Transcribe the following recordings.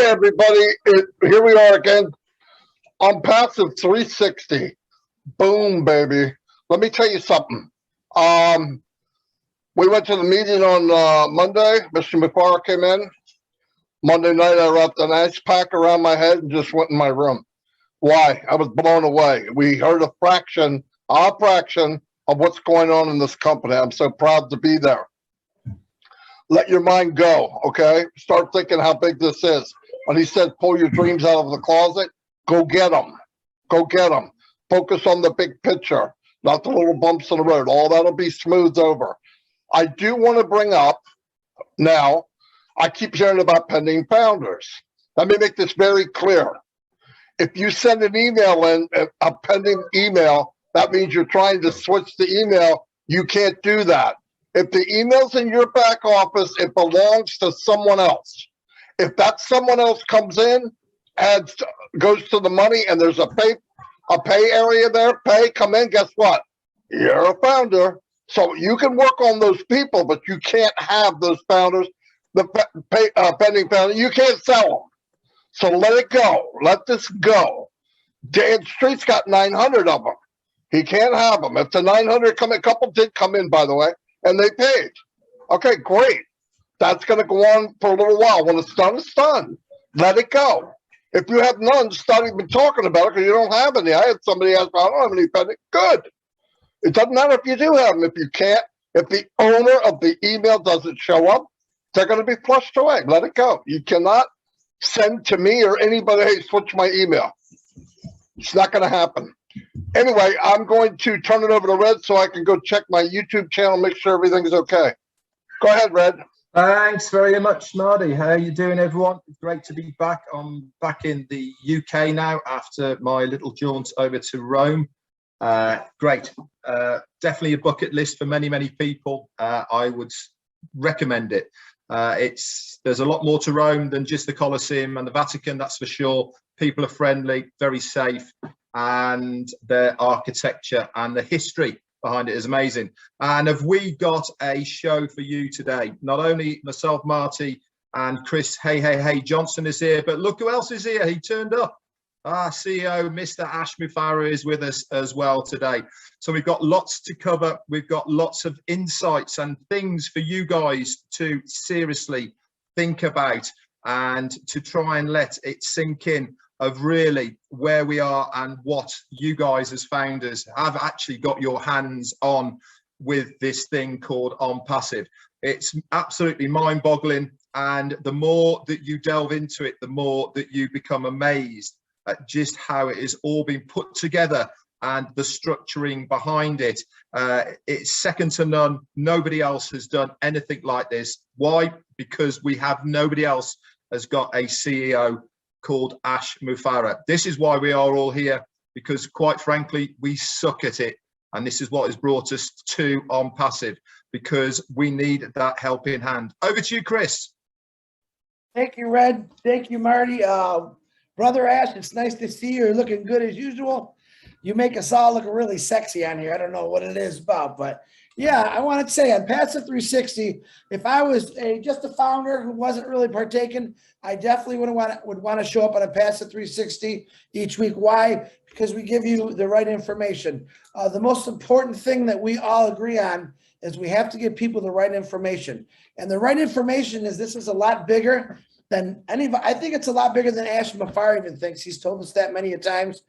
Hey everybody, here we are again on Passive 360. Boom, baby. Let me tell you something. We went to the meeting on Monday. Mr. Mufareh came in. Monday night, I wrapped an ice pack around my head and just went in my room. Why? I was blown away. We heard a fraction of what's going on in this company. I'm so proud to be there. Let your mind go, okay? Start thinking how big this is. When he said, pull your dreams out of the closet, go get them. Go get them. Focus on the big picture, not the little bumps in the road. All that'll be smoothed over. I do want to bring up now, I keep hearing about pending founders. Let me make this very clear. If you send an email in, a pending email, that means you're trying to switch the email. You can't do that. If the email's in your back office, it belongs to someone else. If that someone else comes in, goes to the money, and there's a pay area there, come in, guess what? You're a founder. So you can work on those people, but you can't have those founders, the pending founder. You can't sell them. So let it go. Let this go. Dan Street's got 900 of them. He can't have them. If the 900 come in, a couple did come in, by the way, and they paid. Okay, great. That's going to go on for a little while. When it's done, it's done. Let it go. If you have none, start even talking about it because you don't have any. I had somebody ask, I don't have any pending. Good. It doesn't matter if you do have them. If you can't, if the owner of the email doesn't show up, they're going to be flushed away. Let it go. You cannot send to me or anybody, hey, switch my email. It's not going to happen. Anyway, I'm going to turn it over to Red so I can go check my YouTube channel, make sure everything's okay. Go ahead, Red. Thanks very much, Marty. How are you doing, everyone? It's great to be back. I'm back in the UK now after my little jaunt over to Rome. Great. Definitely a bucket list for many, many people. I would recommend it. There's a lot more to Rome than just the Colosseum and the Vatican, that's for sure. People are friendly, very safe, and their architecture and the history behind it is amazing. And have we got a show for you today? Not only myself, Marty, and Chris Hey Johnson is here, but look who else is here. He turned up. Our CEO, Mr. Ash Mufareh, is with us as well today. So we've got lots to cover. We've got lots of insights and things for you guys to seriously think about and to try and let it sink in of really where we are and what you guys as founders have actually got your hands on with this thing called Onpassive. It's absolutely mind-boggling, and the more that you delve into it, the more that you become amazed at just how it is all been put together and the structuring behind it. It's second to none. Nobody else has done anything like this. Why? Because we have nobody else has got a CEO called Ash Mufareh. This is why we are all here, because quite frankly, we suck at it. And this is what has brought us to Onpassive, because we need that helping hand. Over to you, Chris. Thank you, Red. Thank you, Marty. Brother Ash, it's nice to see you. You're looking good as usual. You make us all look really sexy on here. I don't know what it is about, but yeah, I wanted to say on Passive 360, if I was just a founder who wasn't really partaking, I definitely would want to show up on a Passive 360 each week. Why? Because we give you the right information. The most important thing that we all agree on is we have to give people the right information. And the right information is this is a lot bigger than I think it's a lot bigger than Ash Mufareh even thinks. He's told us that many a times.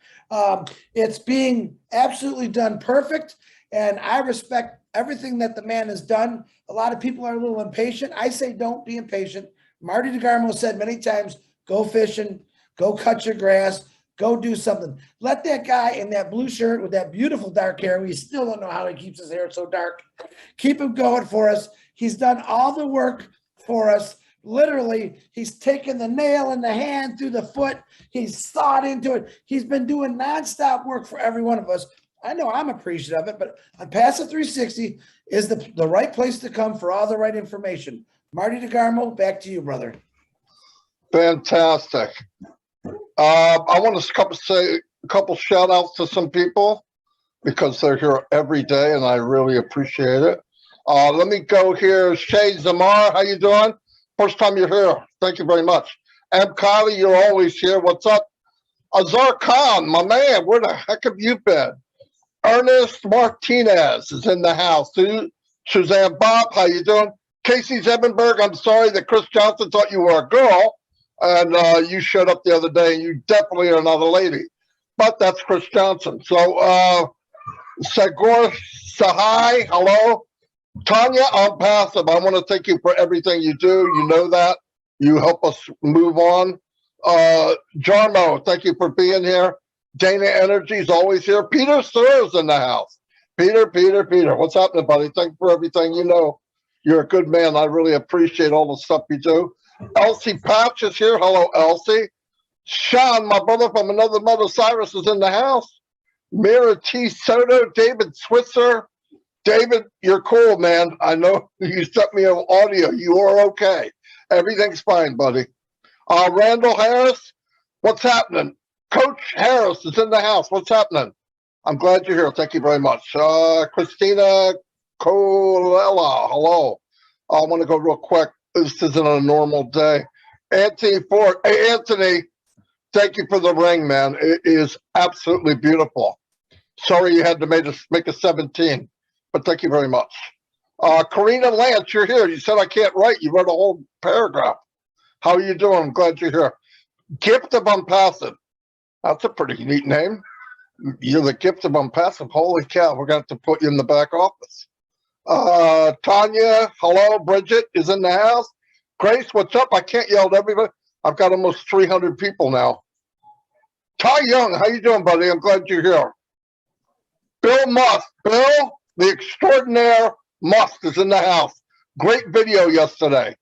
It's being absolutely done perfect, and I respect everything that the man has done. A lot of people are a little impatient. I say don't be impatient. Marty DeGarmo said many times, go fishing, go cut your grass, go do something. Let that guy in that blue shirt with that beautiful dark hair, we still don't know how he keeps his hair so dark, keep him going for us. He's done all the work for us. Literally, he's taken the nail in the hand through the foot. He's sawed into it. He's been doing nonstop work for every one of us. I know I'm appreciative of it, but on Passive 360 is the right place to come for all the right information. Marty DeGarmo, back to you, brother. Fantastic. I want to say a couple shout outs to some people because they're here every day and I really appreciate it. Let me go here. Shay Zamar, how you doing? First time you're here. Thank you very much. M. Kylie, you're always here. What's up? Azar Khan, my man, where the heck have you been? Ernest Martinez is in the house. Suzanne Bob, how you doing? Casey Zebenberg, I'm sorry that Chris Johnson thought you were a girl, and you showed up the other day, and you definitely are not a lady. But that's Chris Johnson. So, Sagor Sahai, hello. Tanya, Onpassive, I want to thank you for everything you do. You know that. You help us move on. Jarmo, thank you for being here. Dana Energy is always here. Peter Sir's in the house. Peter, what's happening, buddy? Thank you for everything. You know, you're a good man. I really appreciate all the stuff you do. Elsie Patch is here. Hello, Elsie. Sean, my brother from another mother, Cyrus, is in the house. Mira T. Soto, David Switzer. David, you're cool, man. I know you sent me an audio. You are okay. Everything's fine, buddy. Randall Harris, what's happening? Coach Harris is in the house. What's happening? I'm glad you're here. Thank you very much. Christina Colella, hello. I want to go real quick. This isn't a normal day. Anthony Ford. Hey, Anthony, thank you for the ring, man. It is absolutely beautiful. Sorry you had to make a 17, but thank you very much. Karina Lance, you're here. You said I can't write. You wrote a whole paragraph. How are you doing? I'm glad you're here. Gift of Onpassive. That's a pretty neat name. You're the gift of Onpassive. Holy cow, we're going to have to put you in the back office. Tanya, hello. Bridget is in the house. Grace, what's up? I can't yell at everybody. I've got almost 300 people now. Ty Young, how you doing, buddy? I'm glad you're here. Bill Must. Bill, the extraordinaire Must is in the house. Great video yesterday.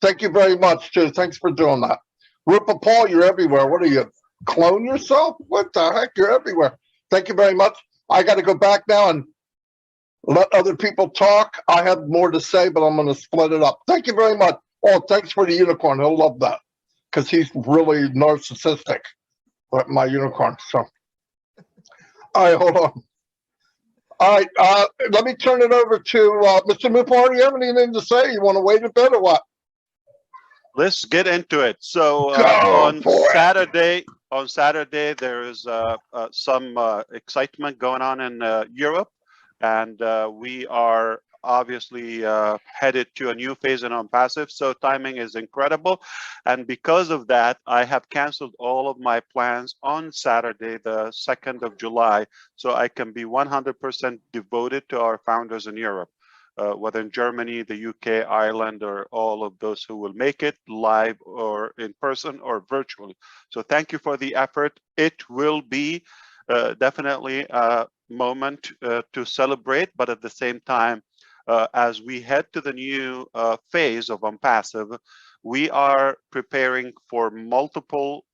Thank you very much, too. Thanks for doing that. Rupa Paul, you're everywhere. What are you, clone yourself? What the heck? You're everywhere. Thank you very much. I got to go back now and let other people talk. I have more to say, but I'm going to split it up. Thank you very much. Oh, thanks for the unicorn. He'll love that because he's really narcissistic, like my unicorn. So, all right, hold on. All right, let me turn it over to Mr. Mufareh. Do you have anything to say? You want to wait a bit or what? Let's get into it. So on Saturday, there is some excitement going on in Europe, and we are obviously headed to a new phase in Onpassive. So timing is incredible, and because of that, I have canceled all of my plans on Saturday, the 2nd of July, so I can be 100% devoted to our founders in Europe. Whether in Germany, the UK, Ireland, or all of those who will make it live or in person or virtually. So thank you for the effort. It will be definitely a moment to celebrate, but at the same time, as we head to the new phase of Onpassive, we are preparing for multiple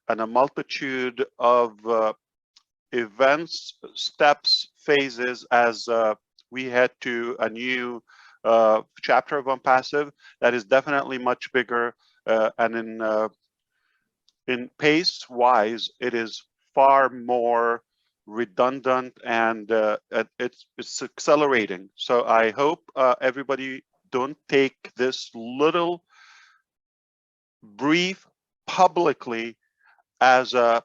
and a multitude of events, steps, phases as we head to a new chapter of Onpassive that is definitely much bigger, and in pace wise, it is far more redundant, and it's accelerating. So I hope everybody don't take this little brief publicly as a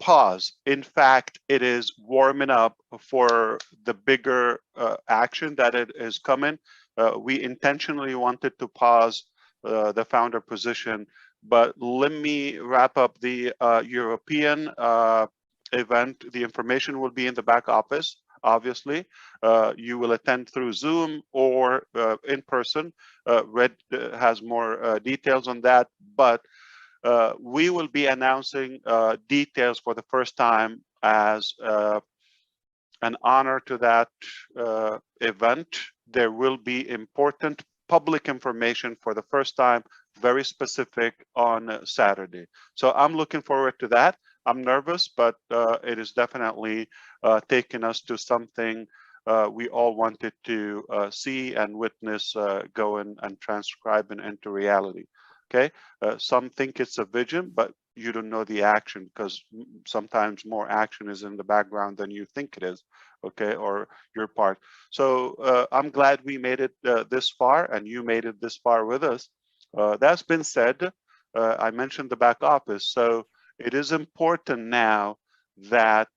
pause. In fact, it is warming up for the bigger action that it is coming. We intentionally wanted to pause the founder position, but let me wrap up the European event. The information will be in the back office. Obviously, you will attend through Zoom or in person. Red has more details on that, but we will be announcing details for the first time as an honor to that event. There will be important public information for the first time, very specific on Saturday. So I'm looking forward to that. I'm nervous, but it is definitely taking us to something we all wanted to see and witness go and transcribe and into reality. Okay, some think it's a vision, but you don't know the action because sometimes more action is in the background than you think it is, okay, or your part. So I'm glad we made it this far and you made it this far with us. That's been said, I mentioned the back office. So it is important now that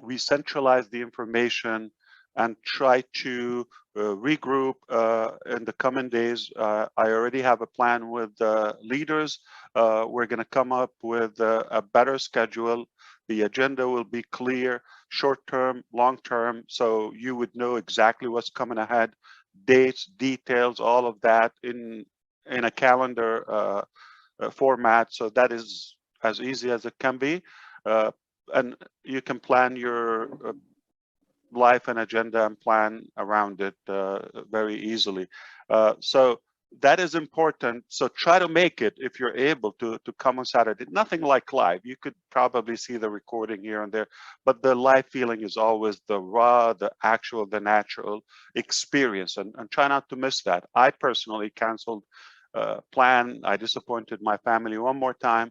we centralize the information and try to regroup in the coming days. I already have a plan with leaders. We're going to come up with a better schedule. The agenda will be clear, short-term, long-term, so you would know exactly what's coming ahead, dates, details, all of that in a calendar format. So that is as easy as it can be. And you can plan your life and agenda and plan around it very easily. So that is important. So try to make it, if you're able to come on Saturday. Nothing like live. You could probably see the recording here and there, but the live feeling is always the raw, the actual, the natural experience, and try not to miss that. I personally canceled plan. I disappointed my family one more time,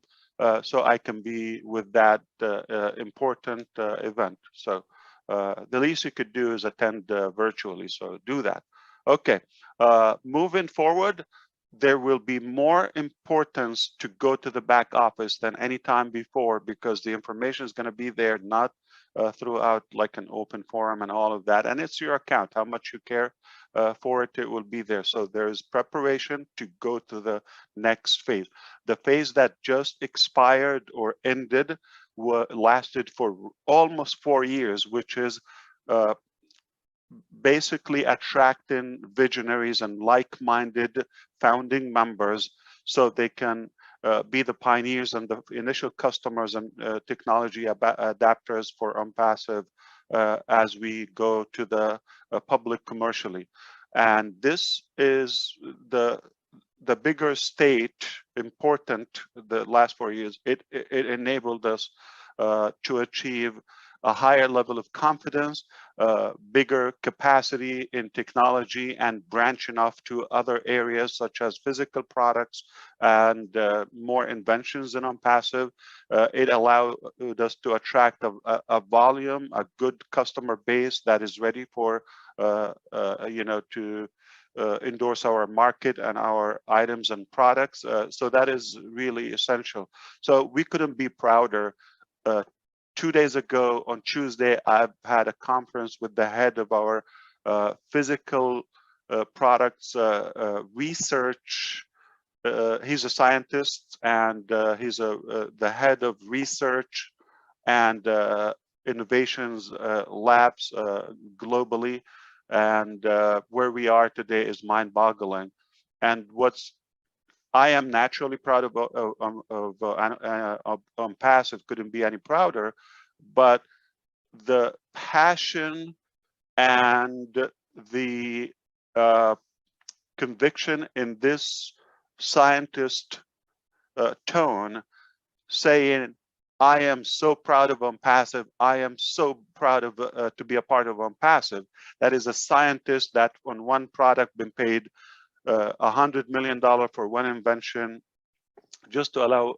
so I can be with that important event. So the least you could do is attend virtually, so do that. Okay, moving forward, there will be more importance to go to the back office than any time before, because the information is going to be there, not throughout like an open forum and all of that. And it's your account, how much you care for it, it will be there. So there's preparation to go to the next phase. The phase that just expired or ended lasted for almost 4 years, which is basically attracting visionaries and like-minded founding members so they can be the pioneers and the initial customers and technology adapters for Onpassive as we go to the public commercially. And this is the bigger state important. The last 4 years, it enabled us to achieve a higher level of confidence, bigger capacity in technology, and branching off to other areas such as physical products and more inventions in Onpassive. It allowed us to attract a volume, a good customer base that is ready for to endorse our market and our items and products. So that is really essential. So we couldn't be prouder. 2 days ago on Tuesday, I've had a conference with the head of our physical products research. He's a scientist, and he's the head of research and innovations labs globally. And where we are today is mind-boggling. And I am naturally proud of Onpassive, couldn't be any prouder, but the passion and the conviction in this scientist tone, saying, I am so proud of Onpassive. I am so proud of to be a part of Onpassive. That is a scientist that on one product been paid $100 million for one invention, just to allow,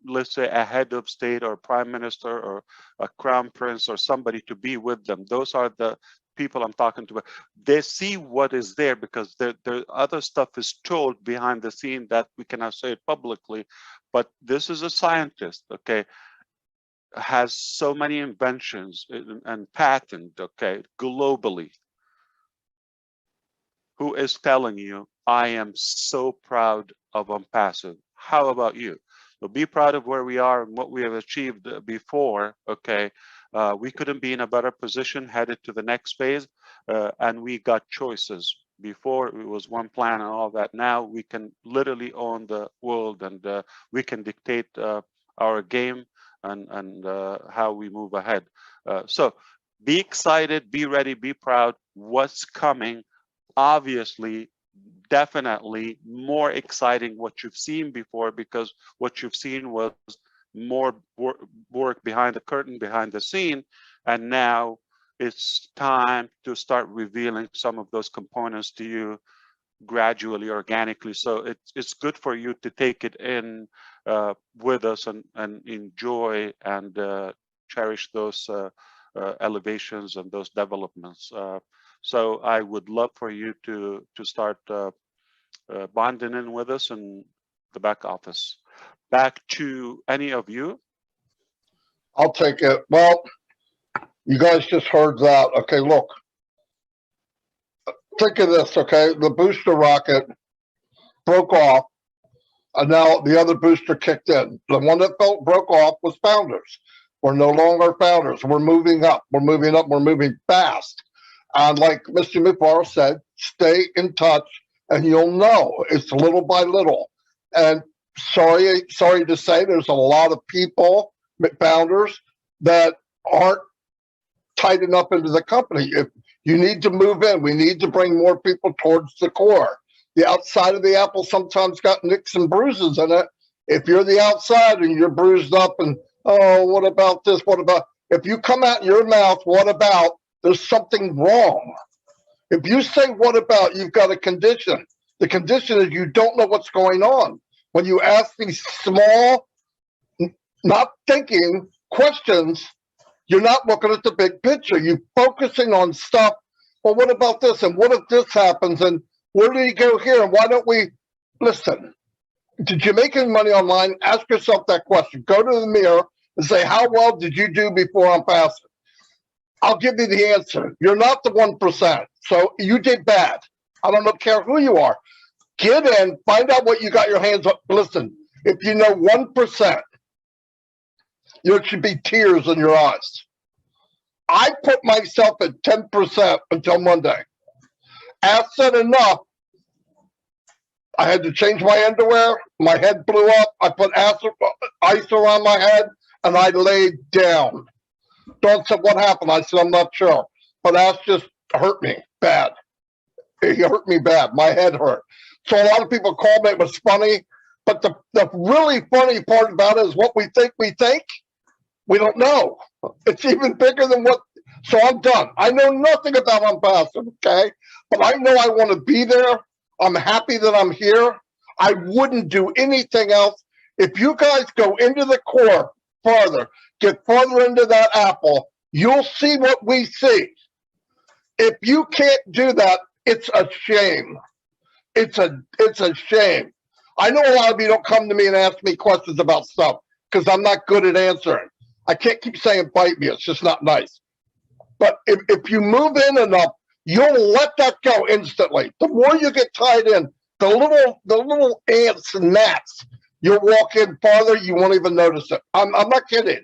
let's say, a head of state or prime minister or a crown prince or somebody to be with them. Those are the people I'm talking to. They see what is there, because the other stuff is told behind the scene that we cannot say it publicly. But this is a scientist, okay, has so many inventions and patents, okay, globally, who is telling you, I am so proud of Onpassive. How about you? So be proud of where we are and what we have achieved before, okay? We couldn't be in a better position headed to the next phase, and we got choices. Before it was one plan and all that. Now we can literally own the world, and we can dictate our game and how we move ahead. So be excited, be ready, be proud. What's coming? Obviously, definitely more exciting what you've seen before, because what you've seen was more work behind the curtain, behind the scene, and now it's time to start revealing some of those components to you gradually, organically. So it's good for you to take it in with us and enjoy and cherish those elevations and those developments. So I would love for you to start bonding in with us and the back office. Back to any of you. I'll take it. Well, you guys just heard that. Okay, look. Think of this, okay? The booster rocket broke off, and now the other booster kicked in. The one that broke off was Founders. We're no longer Founders. We're moving up. We're moving up. We're moving fast. And like Mr. Mufareh said, stay in touch, and you'll know. It's little by little. And sorry to say, there's a lot of people, Founders, that aren't tight enough into the company. If you need to move in, we need to bring more people towards the core. The outside of the apple sometimes got nicks and bruises in it. If you're the outside and you're bruised up and, oh, what about this? What about, if you come out your mouth, what about, there's something wrong. If you say, what about, you've got a condition. The condition is you don't know what's going on. When you ask these small, not thinking questions, you're not looking at the big picture. You're focusing on stuff. Well, what about this? And what if this happens? And where do you go here? And why don't we listen? Did you make any money online? Ask yourself that question. Go to the mirror and say, how well did you do before Onpassive? I'll give you the answer. You're not the 1%. So you did bad. I don't care who you are. Get in, find out what you got your hands on. Listen, if you know 1%, there should be tears in your eyes. I put myself at 10% until Monday. After enough, I had to change my underwear. My head blew up. I put ice around my head, and I laid down. Dawn said, what happened? I said, I'm not sure. But Ash just hurt me bad. He hurt me bad. My head hurt. So a lot of people called me. It was funny. But the really funny part about it is what we think we think. We don't know. It's even bigger than what. So I'm done. I know nothing about Onpassive, okay? But I know I want to be there. I'm happy that I'm here. I wouldn't do anything else. If you guys go into the core farther, get farther into that apple, you'll see what we see. If you can't do that, it's a shame. It's a shame. I know a lot of you don't come to me and ask me questions about stuff because I'm not good at answering. I can't keep saying bite me. It's just not nice. But if you move in enough, you'll let that go instantly. The more you get tied in, the little ants and gnats, you'll walk in farther, you won't even notice it. I'm not kidding.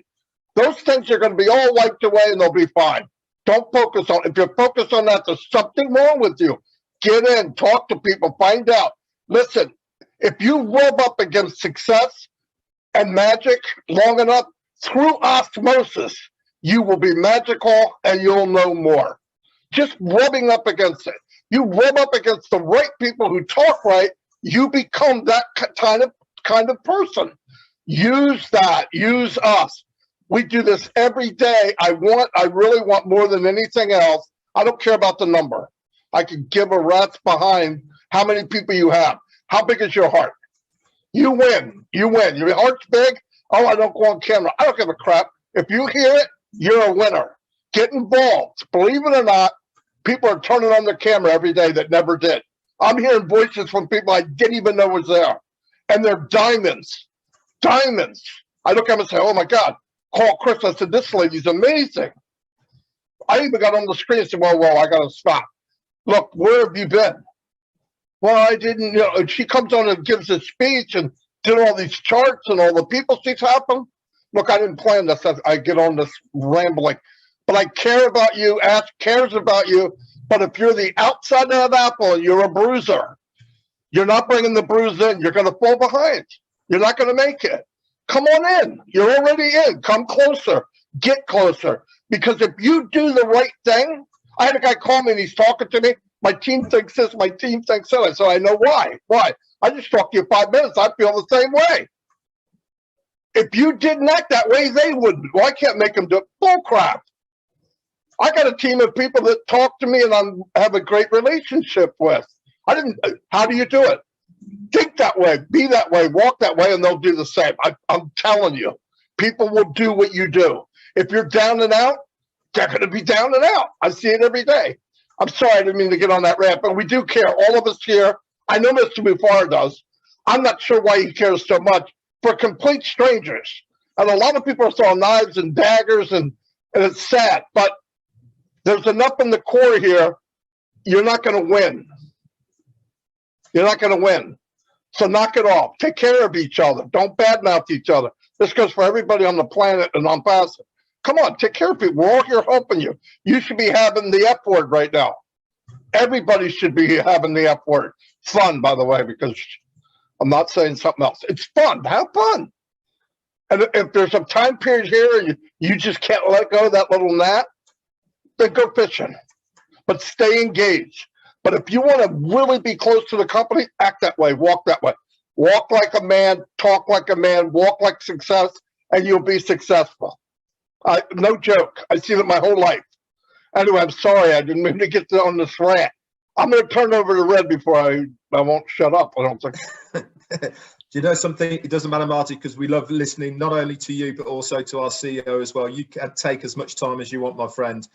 Those things are going to be all wiped away and they'll be fine. Don't focus on, if you're focused on that, there's something wrong with you. Get in, talk to people, find out. Listen, if you rub up against success and magic long enough, through osmosis, you will be magical and you'll know more. Just rubbing up against it. You rub up against the right people who talk right, you become that kind of person. Use that. Use us. We do this every day. I really want more than anything else. I don't care about the number. I can give a rat's behind how many people you have. How big is your heart? You win. You win. Your heart's big. Oh, I don't go on camera. I don't give a crap. If you hear it, you're a winner. Get involved. Believe it or not, people are turning on their camera every day that never did. I'm hearing voices from people I didn't even know was there. And they're diamonds. Diamonds. I look at them and say, oh my God, call Chris. I said, this lady's amazing. I even got on the screen and said, whoa, I got to stop. Look, where have you been? Well, I didn't, and she comes on and gives a speech and did all these charts and all the people she's helping. Look, I didn't plan this. I get on this rambling. But I care about you. Ash cares about you. But if you're the outside of that apple and you're a bruiser, you're not bringing the bruise in. You're going to fall behind. You're not going to make it. Come on in. You're already in. Come closer. Get closer. Because if you do the right thing, I had a guy call me and he's talking to me. My team thinks this. My team thinks that. I said, I know why. Why? I just talked to you 5 minutes. I feel the same way. If you didn't act that way, they wouldn't. Well, I can't make them do it. Bull crap. I got a team of people that talk to me and I have a great relationship with. How do you do it? Think that way, be that way, walk that way, and they'll do the same. I'm telling you, people will do what you do. If you're down and out, they're going to be down and out. I see it every day. I'm sorry, I didn't mean to get on that rant, but we do care. All of us here. I know Mr. Mufareh does. I'm not sure why he cares so much for complete strangers. And a lot of people are throwing knives and daggers, and it's sad, but there's enough in the core here. You're not going to win. You're not going to win. So knock it off. Take care of each other. Don't badmouth each other. This goes for everybody on the planet and Onpassive. Come on, take care of people. We're all here helping you. You should be having the F word right now. Everybody should be having the F word. Fun, by the way, because I'm not saying something else. It's fun. Have fun. And if there's a time period here and you just can't let go of that little gnat, then go fishing. But stay engaged. But if you want to really be close to the company, act that way, walk that way. Walk like a man, talk like a man, walk like success, and you'll be successful. No joke. I see that my whole life. Anyway, I'm sorry. I didn't mean to get on this rant. I'm going to turn over to Red before I won't shut up. I don't think. Do you know something? It doesn't matter, Marty, because we love listening not only to you, but also to our CEO as well. You can take as much time as you want, my friend.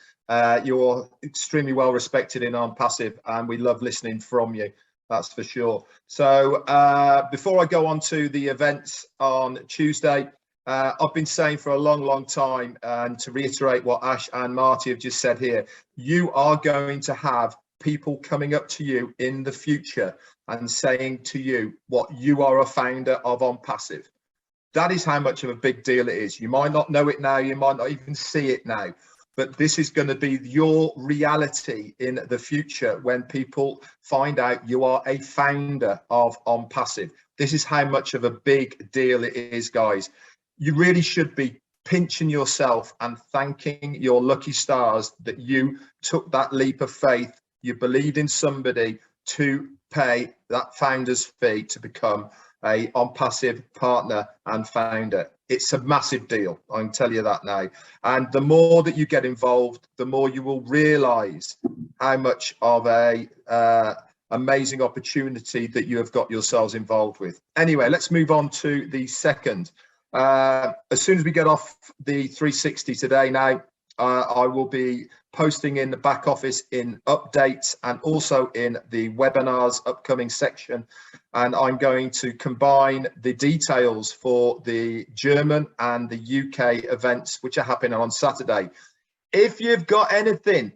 You're extremely well respected in Onpassive, and we love listening from you. That's for sure. So before I go on to the events on Tuesday, I've been saying for a long time, and to reiterate what Ash and Marty have just said here, you are going to have people coming up to you in the future and saying to you what you are a founder of Onpassive. That is how much of a big deal it is. You might not know it now, you might not even see it now, but this is going to be your reality in the future when people find out you are a founder of Onpassive. This is how much of a big deal it is, guys. You really should be pinching yourself and thanking your lucky stars that you took that leap of faith. You believed in somebody to pay that founder's fee to become a Onpassive partner and founder. It's a massive deal, I can tell you that now. And the more that you get involved, the more you will realize how much of a amazing opportunity that you have got yourselves involved with. Anyway, let's move on to the second. As soon as we get off the 360 today now, I will be posting in the back office in updates and also in the webinars upcoming section. And I'm going to combine the details for the German and the UK events, which are happening on Saturday. If you've got anything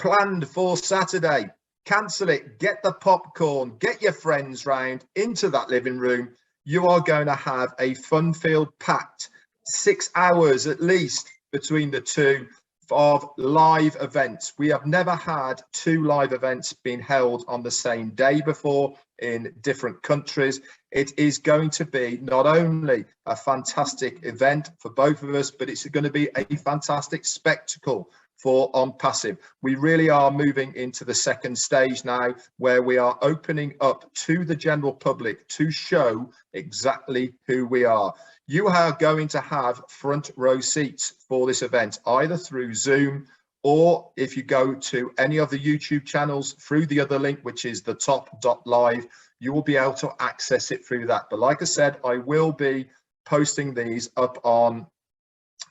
planned for Saturday, cancel it, get the popcorn, get your friends round into that living room. You are going to have a fun-filled packed 6 hours at least between the two of live events. We have never had 2 live events being held on the same day before in different countries. It is going to be not only a fantastic event for both of us, but it's going to be a fantastic spectacle for Onpassive. We really are moving into the second stage now, where we are opening up to the general public to show exactly who we are. You are going to have front row seats for this event, either through Zoom, or if you go to any of the YouTube channels through the other link, which is the top.live, you will be able to access it through that. But like I said, I will be posting these up on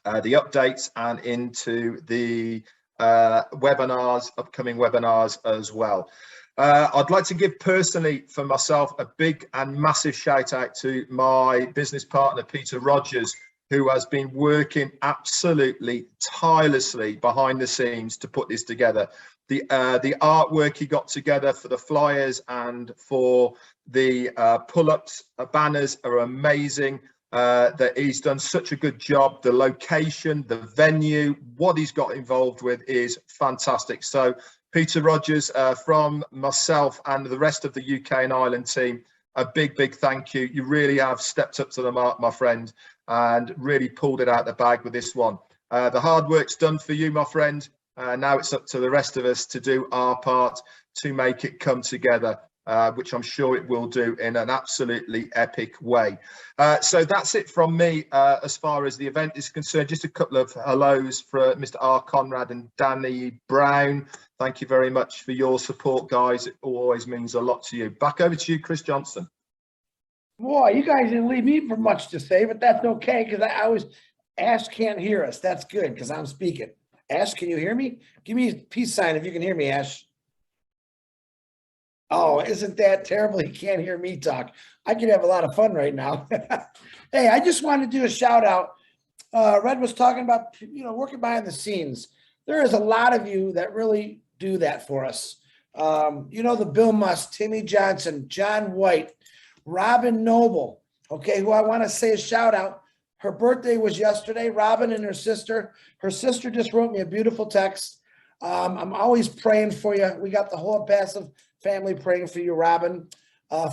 the updates and into the webinars, upcoming webinars as well. I'd like to give personally for myself a big and massive shout out to my business partner, Peter Rogers, who has been working absolutely tirelessly behind the scenes to put this together. The artwork he got together for the flyers and for the pull-ups banners are amazing. That he's done such a good job. The location, the venue, what he's got involved with is fantastic. So Peter Rogers, from myself and the rest of the UK and Ireland team, a big thank you. You really have stepped up to the mark, my friend, and really pulled it out the bag with this one. The hard work's done for you, my friend. Now it's up to the rest of us to do our part to make it come together, which I'm sure it will do in an absolutely epic way. So that's it from me as far as the event is concerned. Just a couple of hellos for Mr. R. Conrad and Danny Brown. Thank you very much for your support, guys. It always means a lot to you. Back over to you, Chris Johnson. Boy, you guys didn't leave me for much to say, but that's okay, because I always, Ash can't hear us. That's good, because I'm speaking. Ash, can you hear me? Give me a peace sign if you can hear me, Ash. Oh, isn't that terrible? He can't hear me talk. I could have a lot of fun right now. Hey, I just wanted to do a shout out. Red was talking about, working behind the scenes. There is a lot of you that really do that for us. The Bill Musk, Timmy Johnson, John White, Robin Noble, okay, who I want to say a shout out. Her birthday was yesterday, Robin and her sister. Her sister just wrote me a beautiful text. I'm always praying for you. We got the whole Onpassive family praying for you, Robin,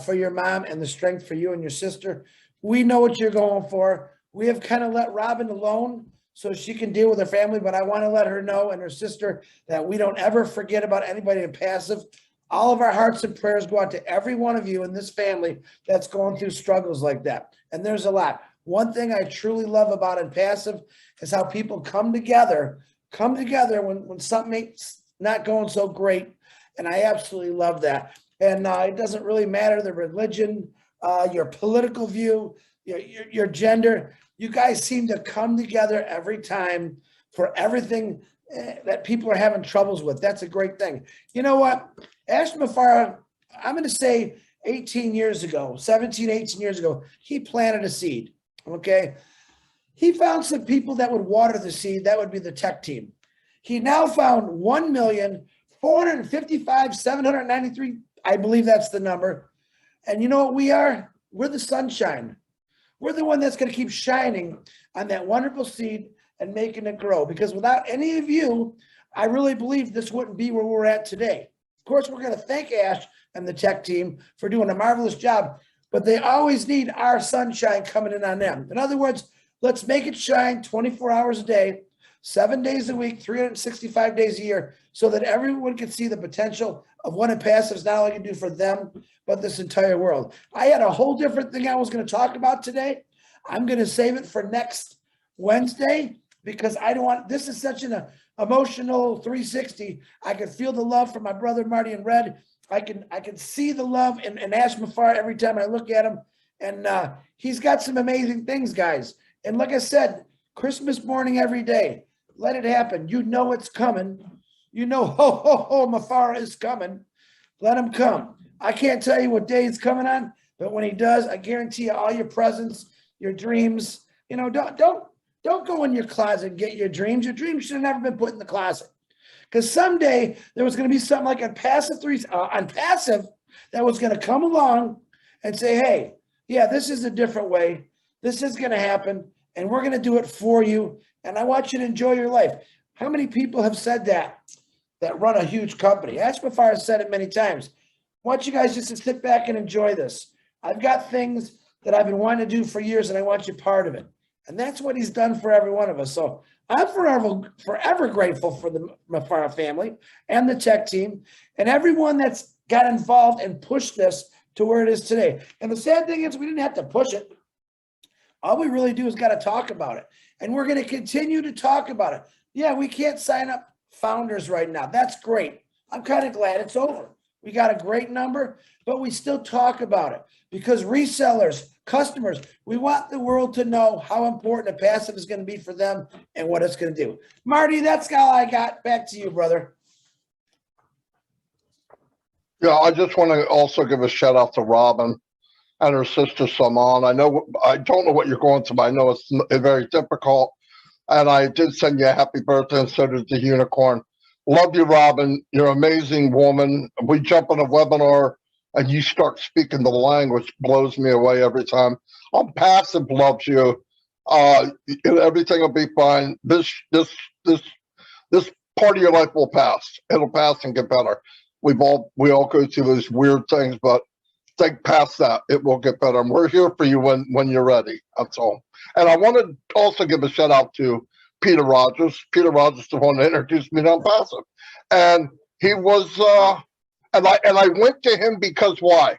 for your mom, and the strength for you and your sister. We know what you're going for. We have kind of let Robin alone so she can deal with her family, but I want to let her know and her sister that we don't ever forget about anybody in Passive. All of our hearts and prayers go out to every one of you in this family that's going through struggles like that. And there's a lot. One thing I truly love about Onpassive is how people come together when something's not going so great. And I absolutely love that. And it doesn't really matter the religion, your political view, your gender. You guys seem to come together every time for everything that people are having troubles with. That's a great thing. You know what? Ash Mufareh, I'm going to say 18 years ago, he planted a seed, okay? He found some people that would water the seed. That would be the tech team. He now found 1,455,793. I believe that's the number. And you know what we are? We're the sunshine. We're the one that's going to keep shining on that wonderful seed and making it grow. Because without any of you, I really believe this wouldn't be where we're at today. Of course, we're going to thank Ash and the tech team for doing a marvelous job, but they always need our sunshine coming in on them. In other words, let's make it shine 24 hours a day, 7 days a week, 365 days a year, so that everyone can see the potential of what Onpassive is not only going to do for them, but this entire world. I had a whole different thing I was going to talk about today. I'm going to save it for next Wednesday because I don't want, this is such an emotional 360. I can feel the love from my brother Marty and Red. I can see the love in Ash Mufareh every time I look at him. And he's got some amazing things, guys. And like I said, Christmas morning every day. Let it happen. You know it's coming. You know, ho, ho, ho, Mufareh is coming. Let him come. I can't tell you what day it's coming on, but when he does, I guarantee you all your presents, your dreams, don't go in your closet and get your dreams. Your dreams should have never been put in the closet. Because someday there was going to be something like Onpassive that was going to come along and say, hey, yeah, this is a different way. This is going to happen, and we're going to do it for you, and I want you to enjoy your life. How many people have said that run a huge company? Ash Mufareh said it many times. I want you guys just to sit back and enjoy this. I've got things that I've been wanting to do for years, and I want you part of it. And that's what he's done for every one of us. So I'm forever grateful for the Mufareh family and the tech team and everyone that's got involved and pushed this to where it is today. And the sad thing is we didn't have to push it. All we really do is got to talk about it. And we're going to continue to talk about it. Yeah, we can't sign up founders right now. That's great. I'm kind of glad it's over. We got a great number, but we still talk about it because resellers, customers, we want the world to know how important Onpassive is going to be for them and what it's going to do. Marty, that's all I got. Back to you, brother. Yeah, I just want to also give a shout out to Robin and her sister Saman. I don't know what you're going through, but I know it's very difficult. And I did send you a happy birthday, and so did the unicorn. Love you, Robin. You're an amazing woman. We jump on a webinar and you start speaking the language, blows me away every time. Onpassive loves you. Everything will be fine. This part of your life will pass. It'll pass and get better. We all go through these weird things, but think past that. It will get better. And we're here for you when you're ready. That's all. And I want to also give a shout out to Peter Rogers. Peter Rogers is the one that introduced me to Onpassive. And he was, and I went to him because why?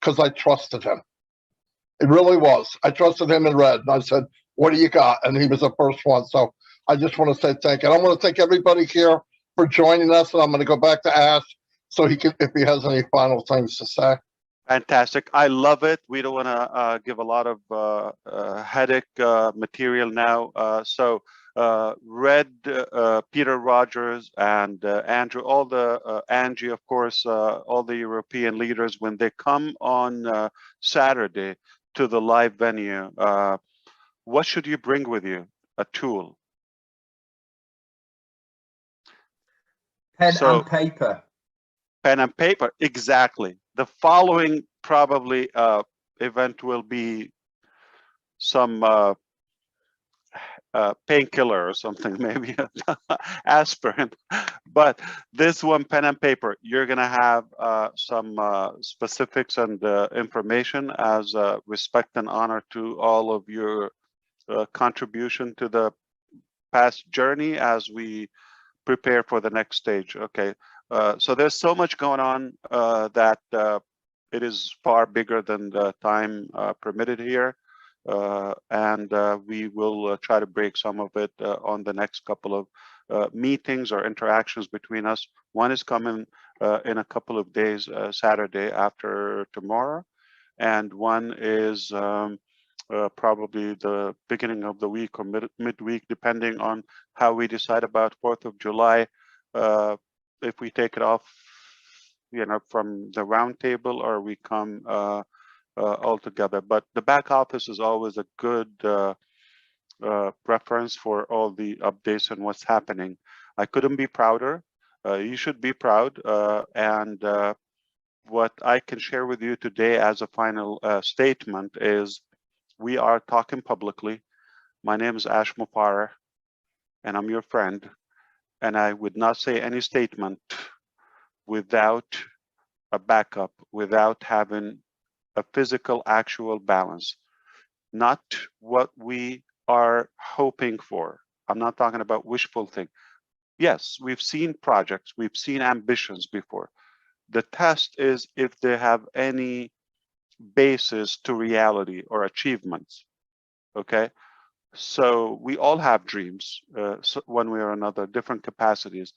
Because I trusted him. It really was. I trusted him in Red. And I said, what do you got? And he was the first one. So I just want to say thank you. And I want to thank everybody here for joining us. And I'm going to go back to Ash so he can, if he has any final things to say. Fantastic. I love it. We don't want to give a lot of headache material now. So Red, Peter Rogers, and Andrew, all the Angie, of course, all the European leaders, when they come on Saturday to the live venue, what should you bring with you? A tool. Pen So, and paper. Pen and paper, exactly. The following probably event will be some painkiller or something, maybe aspirin. But this one, pen and paper, you're gonna have some specifics and information as respect and honor to all of your contribution to the past journey as we prepare for the next stage. Okay, so there's so much going on that it is far bigger than the time permitted here. And we will try to break some of it on the next couple of meetings or interactions between us. One is coming in a couple of days, Saturday after tomorrow, and one is probably the beginning of the week or midweek, depending on how we decide about 4th of July. If we take it off, you know, from the round table, or we come all together. But the back office is always a good reference for all the updates and what's happening. I couldn't be prouder. You should be proud. And what I can share with you today as a final statement is we are talking publicly. My name is Ash Mufareh, and I'm your friend. And I would not say any statement without a backup, without having a physical, actual balance, not what we are hoping for. I'm not talking about wishful thing. Yes, we've seen projects, we've seen ambitions before. The test is if they have any basis to reality or achievements. Okay, so we all have dreams, so one way or another, different capacities.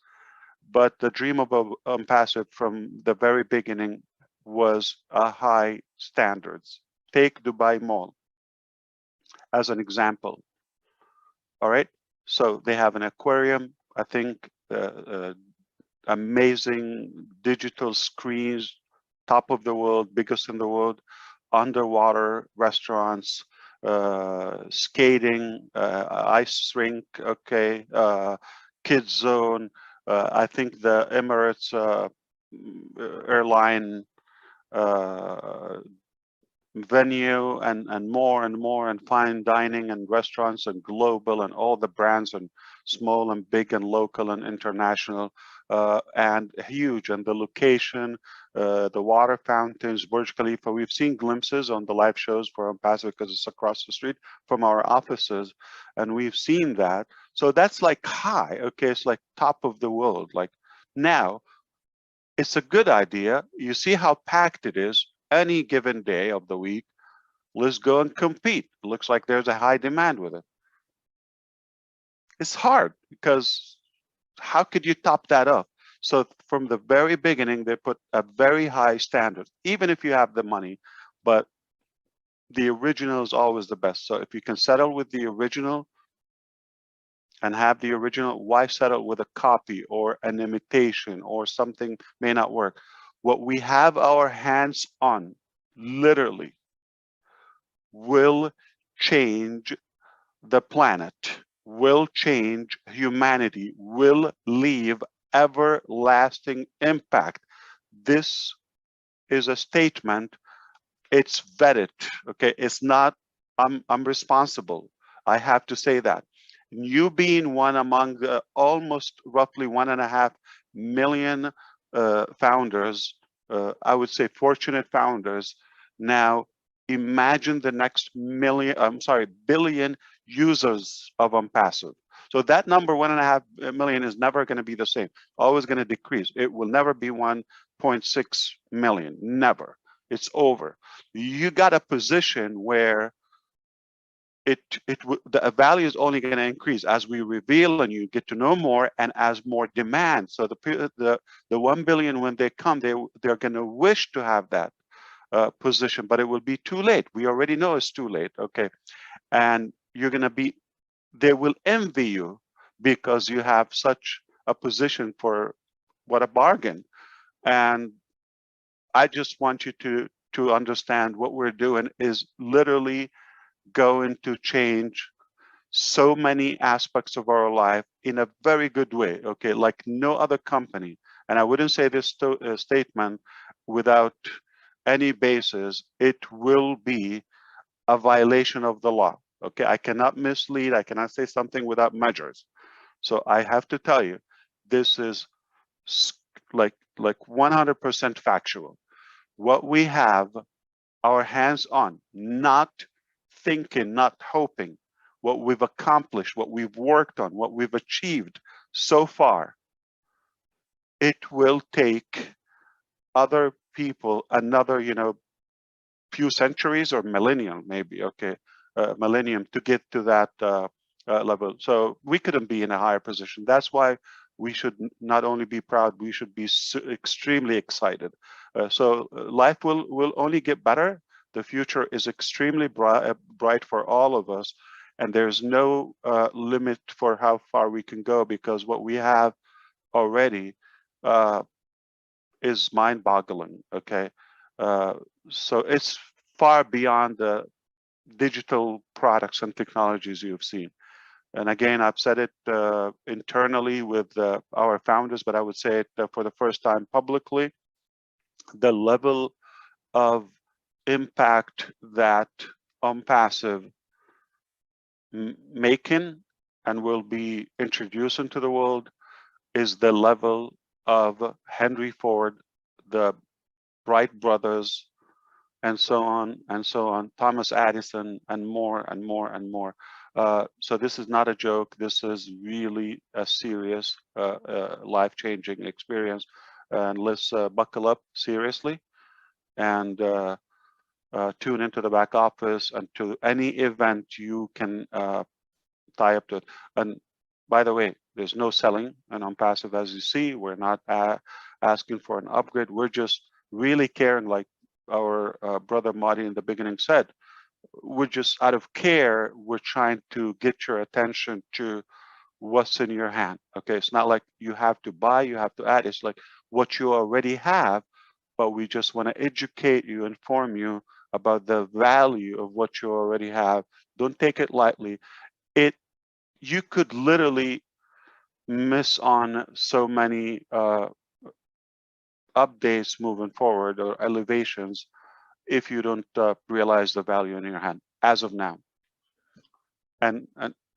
But the dream of Onpassive from the very beginning was a high standards. Take Dubai Mall as an example. All right, so they have an aquarium, I think amazing digital screens, top of the world, biggest in the world, underwater restaurants, skating, ice rink, okay, kids zone. I think the Emirates airline venue and more and fine dining and restaurants and global and all the brands and small and big and local and international and huge, and the location, the water fountains, Burj Khalifa. We've seen glimpses on the live shows for Onpassive because it's across the street from our offices, and we've seen that. So that's like high, okay, it's like top of the world. Like now it's a good idea. You see how packed it is any given day of the week. Let's go and compete. It looks like there's a high demand with it. It's hard because how could you top that up? So from the very beginning, they put a very high standard, even if you have the money, but the original is always the best. So if you can settle with the original and have the original, why settle with a copy or an imitation or something may not work? What we have our hands on, literally, will change the planet, will change humanity, will leave everlasting impact. This is a statement. It's vetted, okay? It's not, I'm responsible. I have to say that. You being one among the almost roughly 1.5 million founders, I would say fortunate founders. Now, imagine the next billion users of Onpassive. So that number 1.5 million is never going to be the same, always going to decrease. It will never be 1.6 million, never. It's over. You got a position where the value is only going to increase as we reveal and you get to know more and as more demand. So the 1 billion, when they come, they're going to wish to have that position, but it will be too late. We already know it's too late, okay? And you're going to be they will envy you because you have such a position. For what a bargain. And I just want you to understand what we're doing is literally going to change so many aspects of our life in a very good way, okay, like no other company. And I wouldn't say this statement without any basis. It will be a violation of the law, okay? I cannot mislead, I cannot say something without measures. So I have to tell you, this is like 100% factual. What we have our hands on, not thinking, not hoping, what we've accomplished, what we've worked on, what we've achieved so far, it will take other people another, few centuries or millennium, maybe, okay, millennium to get to that level. So we couldn't be in a higher position. That's why we should not only be proud, we should be extremely excited. So life will only get better. The future is extremely bright for all of us. And there's no limit for how far we can go, because what we have already is mind-boggling, okay? So it's far beyond the digital products and technologies you've seen. And again, I've said it internally with our founders, but I would say it for the first time publicly. The level of impact that Onpassive making and will be introducing to the world is the level of Henry Ford, the Wright brothers, and so on and so on, Thomas Edison, and more and more and more. So this is not a joke. This is really a serious, life-changing experience. And let's buckle up seriously and tune into the back office and to any event you can tie up to it. And by the way, there's no selling and Onpassive, as you see. We're not asking for an upgrade. We're just really caring, like our brother Marty in the beginning said. We're just out of care, we're trying to get your attention to what's in your hand. Okay, it's not like you have to buy, you have to add. It's like what you already have, but we just want to educate you, inform you about the value of what you already have. Don't take it lightly. You could literally miss on so many updates moving forward or elevations if you don't realize the value in your hand as of now. And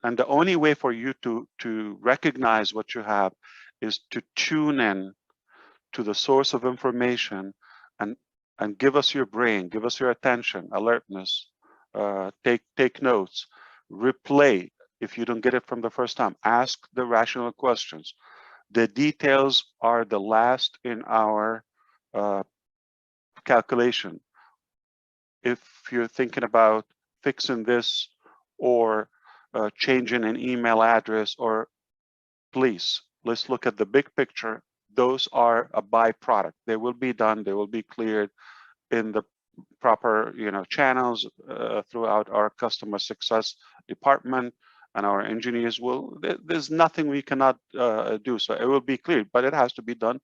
the only way for you to recognize what you have is to tune in to the source of information and give us your brain, give us your attention, alertness, take notes, replay. If you don't get it from the first time, ask the rational questions. The details are the last in our calculation. If you're thinking about fixing this or changing an email address, or please, let's look at the big picture. Those are a byproduct. They will be done, they will be cleared in the proper channels throughout our customer success department, and our engineers will, there's nothing we cannot do. So it will be cleared, but it has to be done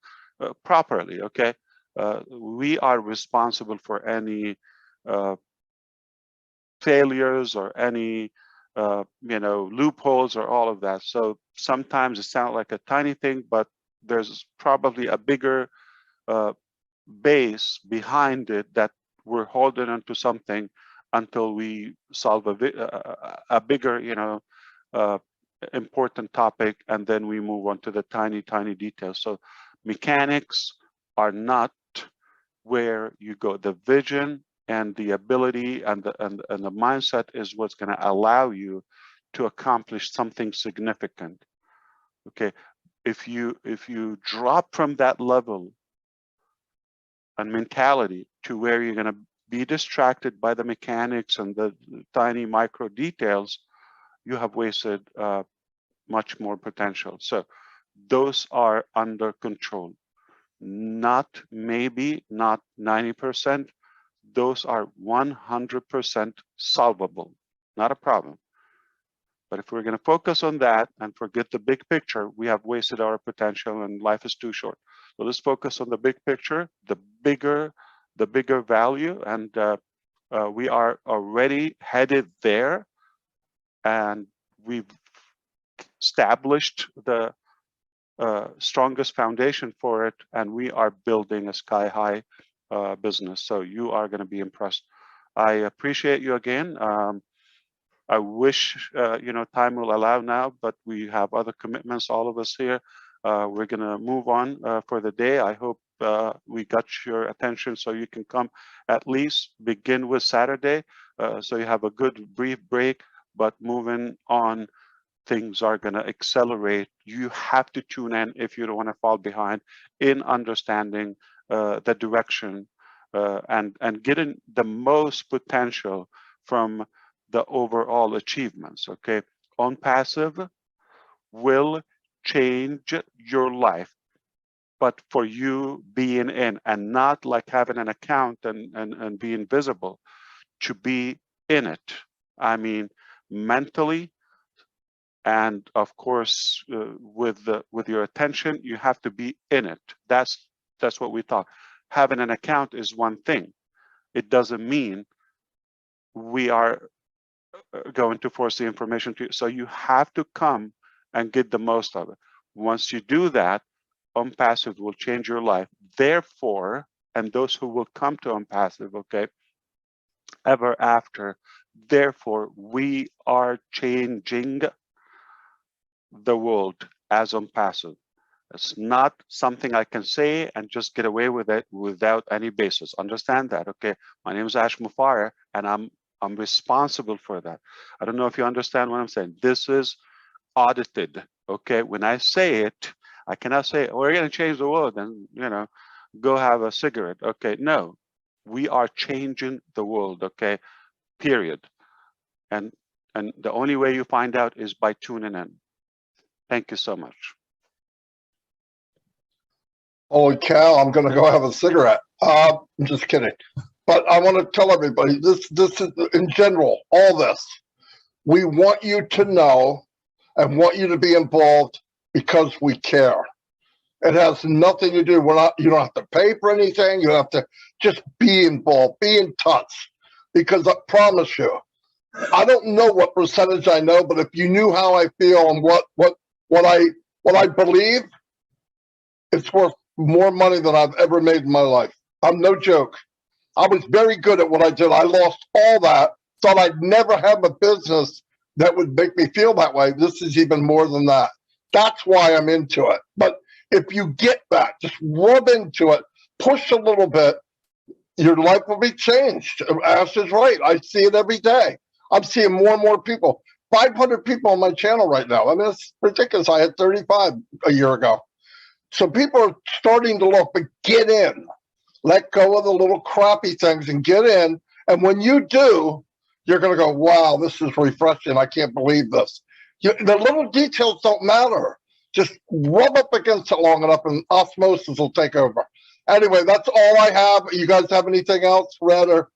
properly, okay? We are responsible for any failures or any loopholes or all of that. So sometimes it sounds like a tiny thing, but there's probably a bigger base behind it that we're holding onto something until we solve a bigger important topic, and then we move on to the tiny details. So mechanics are not where you go. The vision and the ability and the mindset is what's going to allow you to accomplish something significant. Okay, if you drop from that level and mentality to where you're going to be distracted by the mechanics and the tiny micro details, you have wasted much more potential. So those are under control. Not maybe, not 90%. Those are 100% solvable, not a problem. But if we're going to focus on that and forget the big picture, we have wasted our potential and life is too short. So let's focus on the big picture, the bigger value, and we are already headed there, and we've established the strongest foundation for it, and we are building a sky-high business. So you are going to be impressed. I appreciate you again. I wish time will allow now, but we have other commitments, all of us here. We're going to move on for the day. I hope we got your attention so you can come at least begin with Saturday, so you have a good brief break. But moving on, things are going to accelerate. You have to tune in if you don't want to fall behind in understanding the direction and getting the most potential from the overall achievements. Okay, Onpassive will change your life, but for you being in, and not like having an account and being visible, to be in it. I mean, mentally, and of course with your attention, you have to be in it. That's what we talk. Having an account is one thing. It doesn't mean we are going to force the information to you. So you have to come and get the most of it. Once you do that, Onpassive will change your life. Therefore, and those who will come to Onpassive, okay, ever after, therefore, we are changing the world as Onpassive. It's not something I can say and just get away with it without any basis. Understand that, okay? My name is Mufareh, and I'm responsible for that. I don't know if you understand what I'm saying. This is audited, okay? When I say it, I cannot say, oh, we're going to change the world and, go have a cigarette. Okay, no, we are changing the world, okay, period. And the only way you find out is by tuning in. Thank you so much. Holy cow, I'm going to go have a cigarette. I'm just kidding. But I want to tell everybody, this is in general, all this. We want you to know and want you to be involved because we care. It has nothing to do, you don't have to pay for anything. You have to just be involved, be in touch. Because I promise you, I don't know what percentage I know, but if you knew how I feel and what I believe, it's worth more money than I've ever made in my life. I'm no joke. I was very good at what I did. I lost all that, thought I'd never have a business that would make me feel that way. This is even more than that. That's why I'm into it. But if you get that, just rub into it, push a little bit, your life will be changed. Ash is right. I see it every day. I'm seeing more and more people. 500 people on my channel right now. I mean, it's ridiculous. I had 35 a year ago. So people are starting to look, but get in. Let go of the little crappy things and get in. And when you do, you're going to go, wow, this is refreshing. I can't believe this. The little details don't matter. Just rub up against it long enough and osmosis will take over. Anyway, that's all I have. You guys have anything else, Red? Or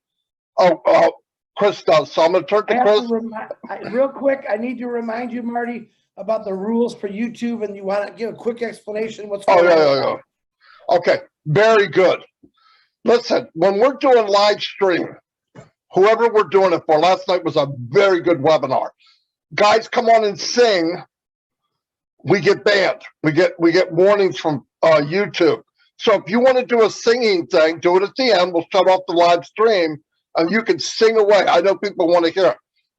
Chris does. So I'm going to turn to Chris. Real quick, I need to remind you, Marty, about the rules for YouTube, and you want to give a quick explanation what's going on? Yeah. Okay, very good. Listen, when we're doing live stream, whoever we're doing it for, last night was a very good webinar. Guys come on and sing, we get banned. We get warnings from YouTube. So if you want to do a singing thing, do it at the end. We'll shut off the live stream and you can sing away. I know people want to hear it.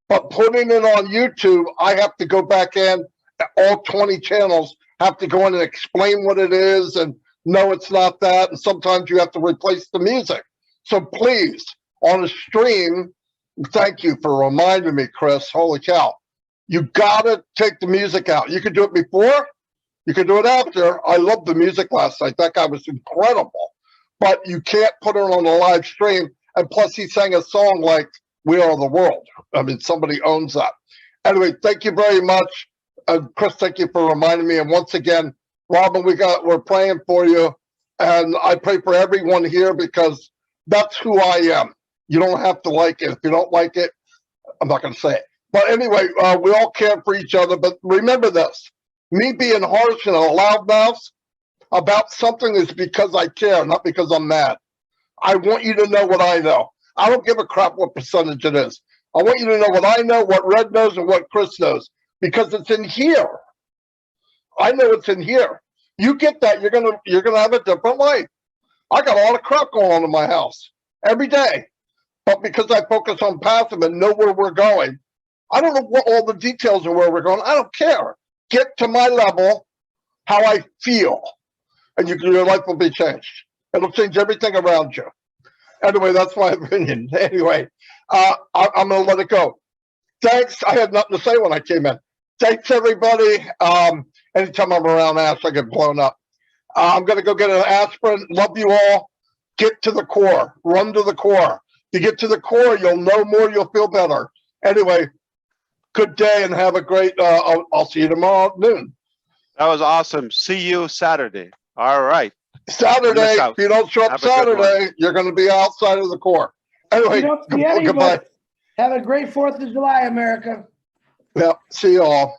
But putting it on YouTube, I have to go back in, all 20 channels, have to go in and explain what it is, and no, it's not that. And sometimes you have to replace the music. So please, on a stream, thank you for reminding me, Chris. Holy cow. You got to take the music out. You can do it before, you can do it after. I loved the music last night. That guy was incredible. But you can't put it on a live stream. And plus, he sang a song like We Are the World. I mean, somebody owns that. Anyway, thank you very much. Chris, thank you for reminding me. And once again, Robin, we're praying for you. And I pray for everyone here because that's who I am. You don't have to like it. If you don't like it, I'm not going to say it. But anyway, we all care for each other. But remember this, me being harsh and a loudmouth about something is because I care, not because I'm mad. I want you to know what I know. I don't give a crap what percentage it is. I want you to know what I know, what Red knows, and what Chris knows, because it's in here. I know it's in here. You get that, you're gonna have a different life. I got a lot of crap going on in my house every day, but because I focus on passive and know where we're going, I don't know what all the details of where we're going. I don't care. Get to my level, how I feel, and your life will be changed. It'll change everything around you. Anyway, that's my opinion. Anyway, I'm going to let it go. Thanks. I had nothing to say when I came in. Thanks, everybody. Anytime I'm around Ash, I get blown up. I'm going to go get an aspirin. Love you all. Get to the core. Run to the core. To get to the core, you'll know more. You'll feel better. Anyway, good day and have a great, I'll see you tomorrow at noon. That was awesome. See you Saturday. All right. Saturday, if you don't show up Saturday, you're going to be outside of the core. Anyway, goodbye. Have a great 4th of July, America. Yeah, see you all.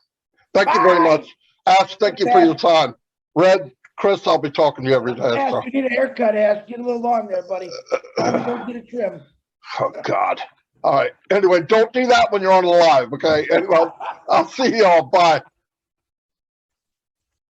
Thank you very much. Ash, thank you for your time. Red, Chris, I'll be talking to you every day. Ash, So. you need a haircut, Ash. Get a little long there, buddy. Time to go get a trim. Oh, God. All right. Anyway, don't do that when you're on the live, okay? Anyway, I'll see you all. Bye.